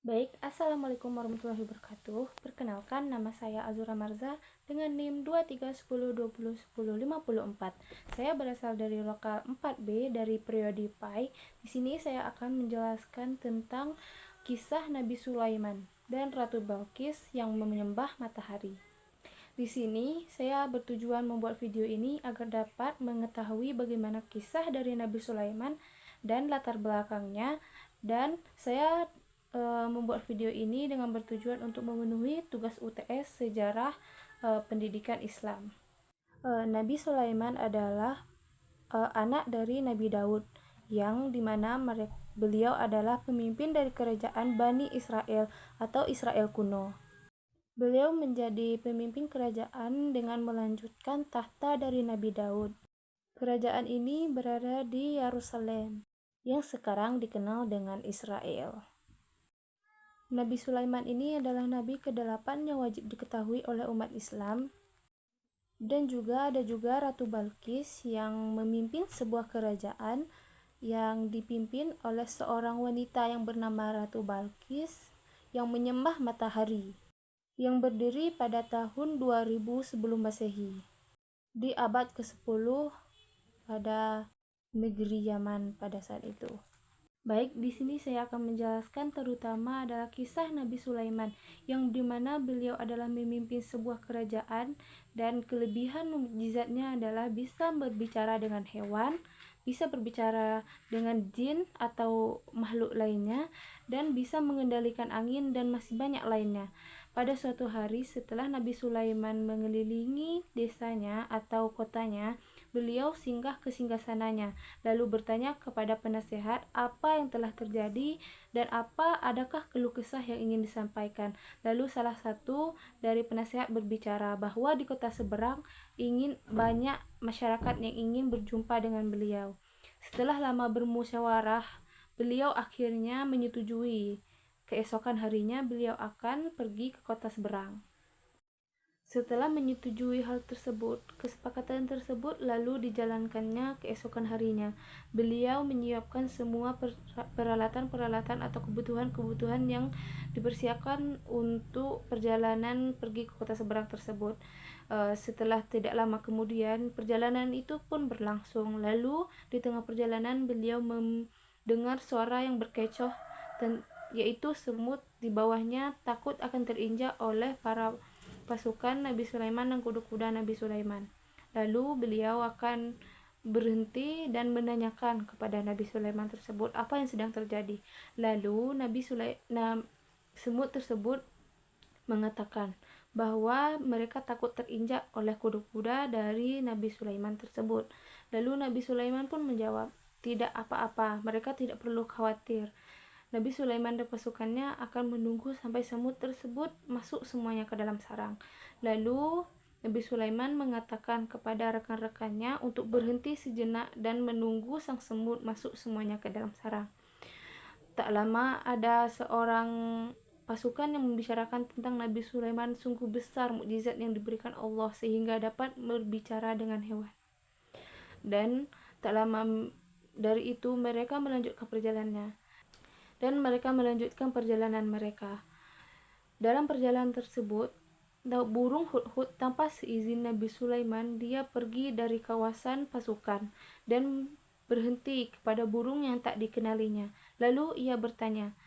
Baik, Assalamualaikum warahmatullahi wabarakatuh. Perkenalkan, nama saya Azura Marza dengan NIM 2310201054. Saya berasal dari lokal 4B dari periode Pi. Di sini saya akan menjelaskan tentang kisah Nabi Sulaiman dan Ratu Balkis yang menyembah matahari. Di sini saya bertujuan membuat video ini agar dapat mengetahui bagaimana kisah dari Nabi Sulaiman dan latar belakangnya, dan saya membuat video ini dengan bertujuan untuk memenuhi tugas UTS sejarah pendidikan Islam. Nabi Sulaiman adalah anak dari Nabi Daud, yang dimana beliau adalah pemimpin dari kerajaan Bani Israel atau Israel kuno. Beliau menjadi pemimpin kerajaan dengan melanjutkan tahta dari Nabi Daud. Kerajaan ini berada di Yerusalem, yang sekarang dikenal dengan Israel. Nabi Sulaiman ini adalah nabi ke-8 yang wajib diketahui oleh umat Islam. Dan juga ada Ratu Balkis yang memimpin sebuah kerajaan yang dipimpin oleh seorang wanita yang bernama Ratu Balkis yang menyembah matahari, yang berdiri pada tahun 2000 sebelum Masehi, di abad ke-10 pada negeri Yaman pada saat itu. Baik, di sini saya akan menjelaskan terutama adalah kisah Nabi Sulaiman, yang dimana beliau adalah memimpin sebuah kerajaan, dan kelebihan mukjizatnya adalah bisa berbicara dengan hewan, bisa berbicara dengan jin atau makhluk lainnya, dan bisa mengendalikan angin dan masih banyak lainnya. Pada suatu hari setelah Nabi Sulaiman mengelilingi desanya atau kotanya, beliau singgah ke singgasananya, lalu bertanya kepada penasehat apa yang telah terjadi dan adakah keluh kesah yang ingin disampaikan. Lalu salah satu dari penasehat berbicara bahwa di kota seberang ingin banyak masyarakat yang ingin berjumpa dengan beliau. Setelah lama bermusyawarah, beliau akhirnya menyetujui. Keesokan harinya beliau akan pergi ke kota seberang. Setelah menyetujui hal tersebut, kesepakatan tersebut lalu dijalankannya keesokan harinya. Beliau menyiapkan semua peralatan-peralatan atau kebutuhan-kebutuhan yang dipersiapkan untuk perjalanan pergi ke kota seberang tersebut. Setelah tidak lama kemudian, perjalanan itu pun berlangsung. Lalu di tengah perjalanan beliau mendengar suara yang berkecoh, yaitu semut di bawahnya takut akan terinjak oleh para pasukan Nabi Sulaiman dan kuda-kuda Nabi Sulaiman. Lalu beliau akan berhenti dan menanyakan kepada Nabi Sulaiman tersebut apa yang sedang terjadi. Lalu semut tersebut mengatakan bahwa mereka takut terinjak oleh kuda-kuda dari Nabi Sulaiman tersebut. Lalu Nabi Sulaiman pun menjawab, tidak apa-apa, mereka tidak perlu khawatir. Nabi Sulaiman dan pasukannya akan menunggu sampai semut tersebut masuk semuanya ke dalam sarang. Lalu Nabi Sulaiman mengatakan kepada rekan-rekannya untuk berhenti sejenak dan menunggu sang semut masuk semuanya ke dalam sarang. Tak lama ada seorang pasukan yang membicarakan tentang Nabi Sulaiman sungguh besar mukjizat yang diberikan Allah sehingga dapat berbicara dengan hewan. Dan tak lama dari itu mereka melanjutkan perjalanannya. Perjalanan mereka. Dalam perjalanan tersebut, burung hudhud tanpa seizin Nabi Sulaiman, dia pergi dari kawasan pasukan dan berhenti kepada burung yang tak dikenalinya. Lalu ia bertanya,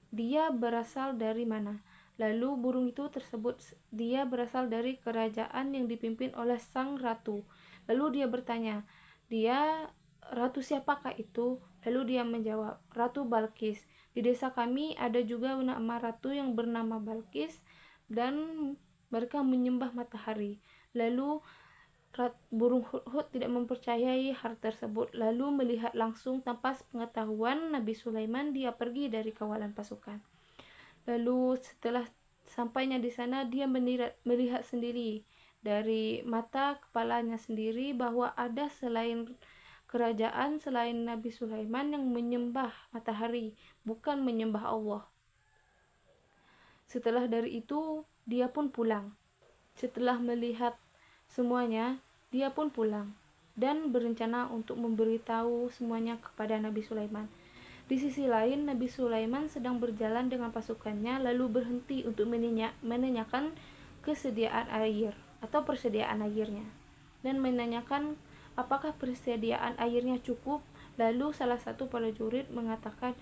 dia berasal dari mana? Lalu burung itu tersebut, dia berasal dari kerajaan yang dipimpin oleh sang ratu. Lalu dia bertanya, dia ratu siapakah itu? Lalu dia menjawab, Ratu Balkis. Di desa kami ada juga nama ratu yang bernama Balkis dan mereka menyembah matahari. Lalu burung hudhud tidak mempercayai hal tersebut, lalu melihat langsung tanpa pengetahuan Nabi Sulaiman, dia pergi dari kawalan pasukan. Lalu setelah sampainya di sana, dia melihat sendiri dari mata kepalanya sendiri bahwa ada kerajaan selain Nabi Sulaiman yang menyembah matahari, bukan menyembah Allah. Setelah dari itu, dia pun pulang. Setelah melihat semuanya, dia pun pulang dan berencana untuk memberitahu semuanya kepada Nabi Sulaiman. Di sisi lain, Nabi Sulaiman sedang berjalan dengan pasukannya lalu berhenti untuk menanyakan kesediaan air atau persediaan airnya dan menanyakan apakah persediaan airnya cukup. Lalu salah satu prajurit mengatakan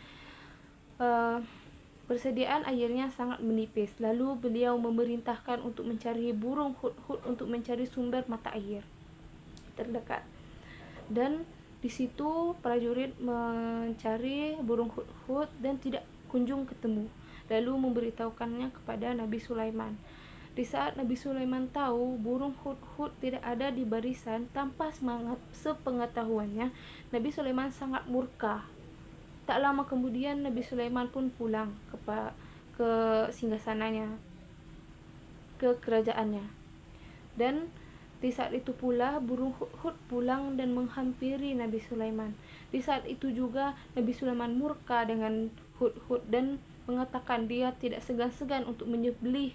persediaan airnya sangat menipis. Lalu beliau memerintahkan untuk mencari burung hudhud untuk mencari sumber mata air terdekat. Dan di situ prajurit mencari burung hudhud dan tidak kunjung ketemu. Lalu memberitahukannya kepada Nabi Sulaiman. Di saat Nabi Sulaiman tahu burung hudhud tidak ada di barisan, tanpa sepengetahuannya, Nabi Sulaiman sangat murka. Tak lama kemudian Nabi Sulaiman pun pulang ke singgasananya, ke kerajaannya. Dan di saat itu pula burung hudhud pulang dan menghampiri Nabi Sulaiman. Di saat itu juga Nabi Sulaiman murka dengan hudhud dan mengatakan dia tidak segan-segan untuk menyembelih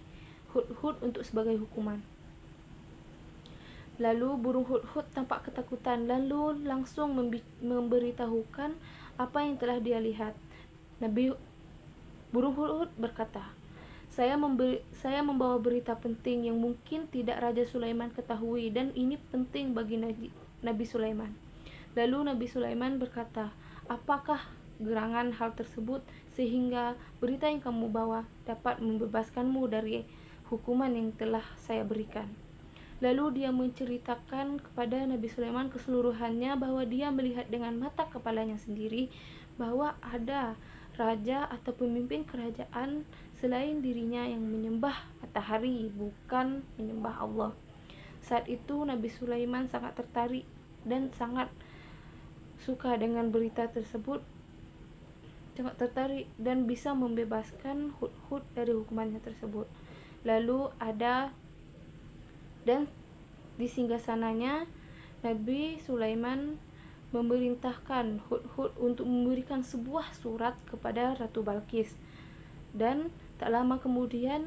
hudhud untuk sebagai hukuman. Lalu burung hudhud tampak ketakutan, lalu langsung memberitahukan apa yang telah dia lihat. Burung hudhud berkata, saya membawa berita penting yang mungkin tidak Raja Sulaiman ketahui, dan ini penting bagi Nabi Sulaiman. Lalu Nabi Sulaiman berkata, apakah gerangan hal tersebut sehingga berita yang kamu bawa dapat membebaskanmu dari hukuman yang telah saya berikan. Lalu dia menceritakan kepada Nabi Sulaiman keseluruhannya, bahwa dia melihat dengan mata kepalanya sendiri bahwa ada raja atau pemimpin kerajaan selain dirinya yang menyembah matahari, bukan menyembah Allah. Saat itu Nabi Sulaiman sangat tertarik dan sangat suka dengan berita tersebut, sangat tertarik dan bisa membebaskan hudhud dari hukumannya tersebut. Lalu dan di singgasananya Nabi Sulaiman memerintahkan hudhud untuk memberikan sebuah surat kepada Ratu Balqis. Dan tak lama kemudian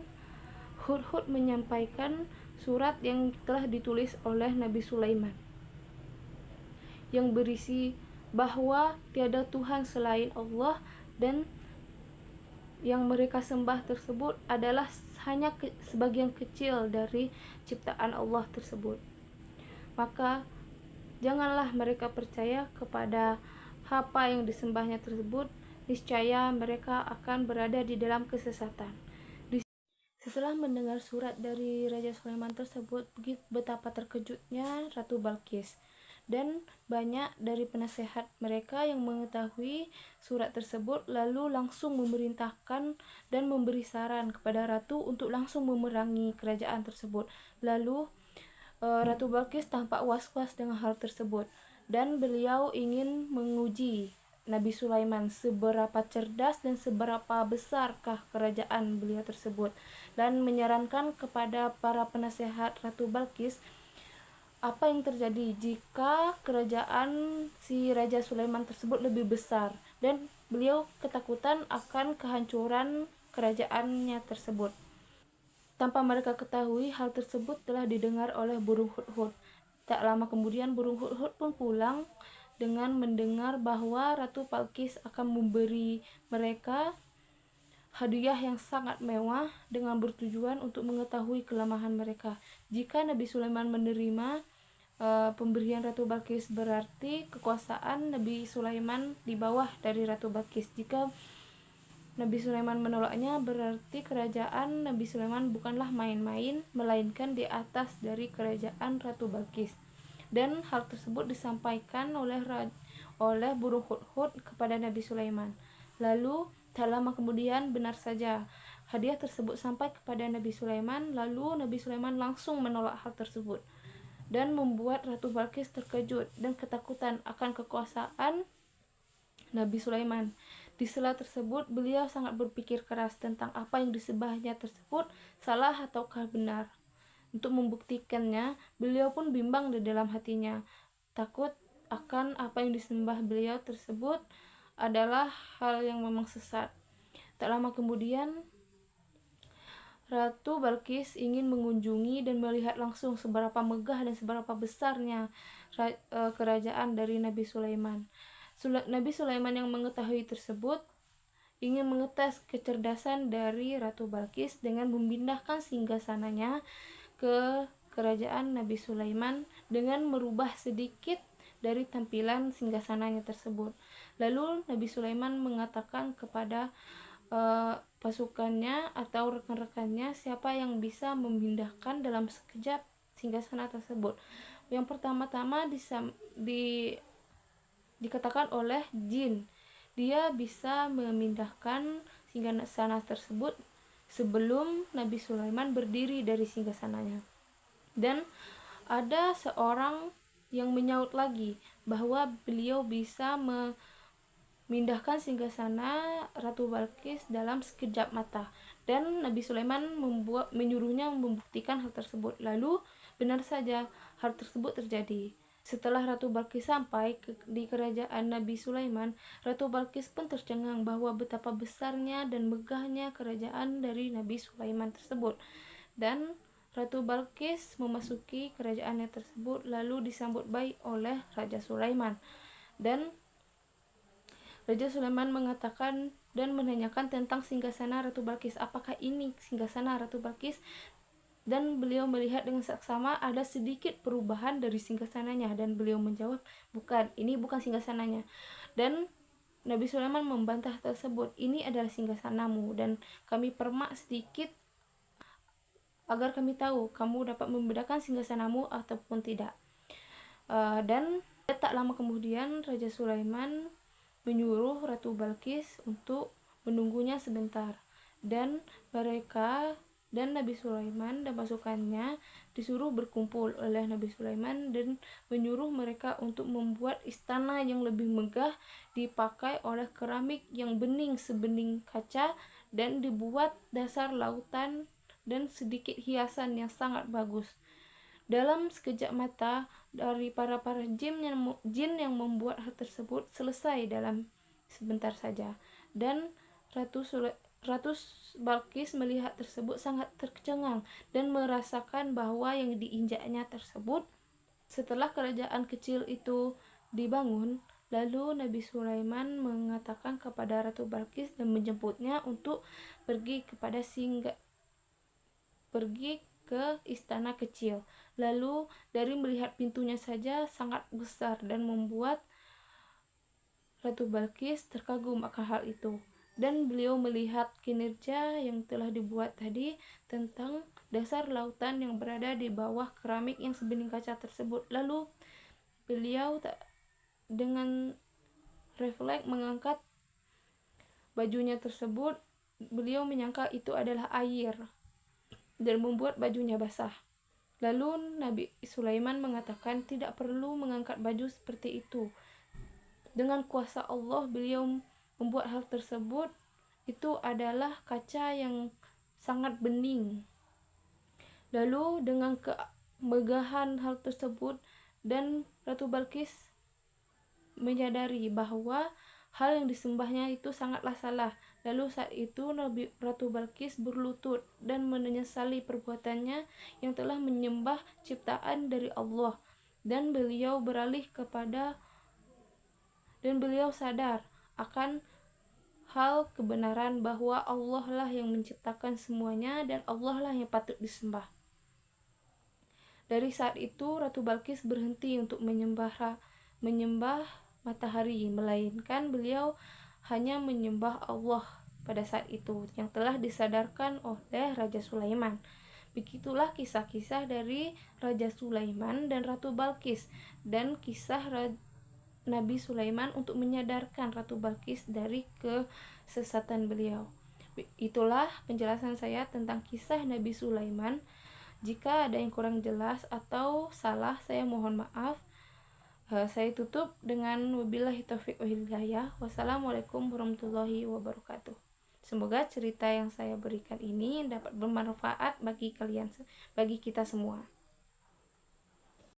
hudhud menyampaikan surat yang telah ditulis oleh Nabi Sulaiman, yang berisi bahwa tiada Tuhan selain Allah dan yang mereka sembah tersebut adalah hanya sebagian kecil dari ciptaan Allah tersebut. Maka janganlah mereka percaya kepada apa yang disembahnya tersebut, niscaya mereka akan berada di dalam kesesatan. Setelah mendengar surat dari Raja Sulaiman tersebut, betapa terkejutnya Ratu Balqis. Dan banyak dari penasehat mereka yang mengetahui surat tersebut lalu langsung memerintahkan dan memberi saran kepada ratu untuk langsung memerangi kerajaan tersebut. Lalu Ratu Balqis tampak was-was dengan hal tersebut, dan beliau ingin menguji Nabi Sulaiman seberapa cerdas dan seberapa besarkah kerajaan beliau tersebut, dan menyarankan kepada para penasehat Ratu Balqis apa yang terjadi jika kerajaan si Raja Sulaiman tersebut lebih besar, dan beliau ketakutan akan kehancuran kerajaannya tersebut. Tanpa mereka ketahui, hal tersebut telah didengar oleh burung hudhud. Tak lama kemudian burung hudhud pun pulang dengan mendengar bahwa Ratu Balqis akan memberi mereka hadiah yang sangat mewah dengan bertujuan untuk mengetahui kelemahan mereka. Jika Nabi Sulaiman menerima pemberian Ratu Balqis, berarti kekuasaan Nabi Sulaiman di bawah dari Ratu Balqis. Jika Nabi Sulaiman menolaknya, berarti kerajaan Nabi Sulaiman bukanlah main-main, melainkan di atas dari kerajaan Ratu Balqis. Dan hal tersebut disampaikan oleh burung hudhud kepada Nabi Sulaiman. Lalu tak lama kemudian benar saja hadiah tersebut sampai kepada Nabi Sulaiman. Lalu Nabi Sulaiman langsung menolak hal tersebut dan membuat Ratu Balqis terkejut dan ketakutan akan kekuasaan Nabi Sulaiman. Di sela tersebut beliau sangat berpikir keras tentang apa yang disembahnya tersebut salah ataukah benar. Untuk membuktikannya, beliau pun bimbang di dalam hatinya, takut akan apa yang disembah beliau tersebut adalah hal yang memang sesat. Tak lama kemudian Ratu Balqis ingin mengunjungi dan melihat langsung seberapa megah dan seberapa besarnya kerajaan dari Nabi Sulaiman. Nabi Sulaiman yang mengetahui tersebut ingin mengetes kecerdasan dari Ratu Balkis dengan memindahkan singgasananya ke kerajaan Nabi Sulaiman dengan merubah sedikit dari tampilan singgasananya tersebut. Lalu Nabi Sulaiman mengatakan kepada pasukannya atau rekan-rekannya siapa yang bisa memindahkan dalam sekejap singgasana tersebut. Yang pertama-tama dikatakan oleh jin. Dia bisa memindahkan singgasana tersebut sebelum Nabi Sulaiman berdiri dari singgasananya. Dan ada seorang yang menyaut lagi bahwa beliau bisa memindahkan singgasana Ratu Balkis dalam sekejap mata, dan Nabi Sulaiman menyuruhnya membuktikan hal tersebut. Lalu benar saja hal tersebut terjadi. Setelah Ratu Balkis sampai di kerajaan Nabi Sulaiman, Ratu Balkis pun tercengang bahwa betapa besarnya dan megahnya kerajaan dari Nabi Sulaiman tersebut. Dan Ratu Balkis memasuki kerajaannya tersebut lalu disambut baik oleh Raja Sulaiman. Dan Raja Sulaiman mengatakan dan menanyakan tentang singgasana Ratu Balkis. Apakah ini singgasana Ratu Balkis? Dan beliau melihat dengan saksama ada sedikit perubahan dari singgasananya, dan beliau menjawab, bukan, ini bukan singgasananya. Dan Nabi Sulaiman membantah tersebut, ini adalah singgasanamu, dan kami permak sedikit agar kami tahu kamu dapat membedakan singgasanamu ataupun tidak. Dan tak lama kemudian Raja Sulaiman menyuruh Ratu Balkis untuk menunggunya sebentar, dan mereka dan Nabi Sulaiman dan pasukannya disuruh berkumpul oleh Nabi Sulaiman dan menyuruh mereka untuk membuat istana yang lebih megah dipakai oleh keramik yang bening sebening kaca, dan dibuat dasar lautan dan sedikit hiasan yang sangat bagus. Dalam sekejap mata dari para jin yang membuat hal tersebut selesai dalam sebentar saja, dan Ratu Balkis melihat tersebut sangat tercengang dan merasakan bahwa yang diinjaknya tersebut. Setelah kerajaan kecil itu dibangun, lalu Nabi Sulaiman mengatakan kepada Ratu Balkis dan menjemputnya untuk pergi ke istana kecil. Lalu dari melihat pintunya saja sangat besar dan membuat Ratu Balkis terkagum akan hal itu. Dan beliau melihat kinerja yang telah dibuat tadi tentang dasar lautan yang berada di bawah keramik yang sebening kaca tersebut. Lalu beliau dengan refleks mengangkat bajunya tersebut. Beliau menyangka itu adalah air dan membuat bajunya basah. Lalu Nabi Sulaiman mengatakan tidak perlu mengangkat baju seperti itu. Dengan kuasa Allah beliau membuat hal tersebut. Itu adalah kaca yang sangat bening. Lalu dengan kemegahan hal tersebut, dan Ratu Balkis menyadari bahwa hal yang disembahnya itu sangatlah salah. Lalu saat itu Ratu Balkis berlutut dan menyesali perbuatannya yang telah menyembah ciptaan dari Allah, dan beliau sadar akan hal kebenaran bahwa Allah lah yang menciptakan semuanya dan Allah lah yang patut disembah. Dari saat itu Ratu Balkis berhenti untuk menyembah matahari, melainkan beliau hanya menyembah Allah pada saat itu yang telah disadarkan oleh Raja Sulaiman. Begitulah kisah-kisah dari Raja Sulaiman dan Ratu Balkis, dan kisah Nabi Sulaiman untuk menyadarkan Ratu Balkis dari kesesatan beliau. Itulah penjelasan saya tentang kisah Nabi Sulaiman. Jika ada yang kurang jelas atau salah, saya mohon maaf. Saya tutup dengan wabillahi taufiq wal hidayah. Wassalamualaikum warahmatullahi wabarakatuh. Semoga cerita yang saya berikan ini dapat bermanfaat bagi kita semua.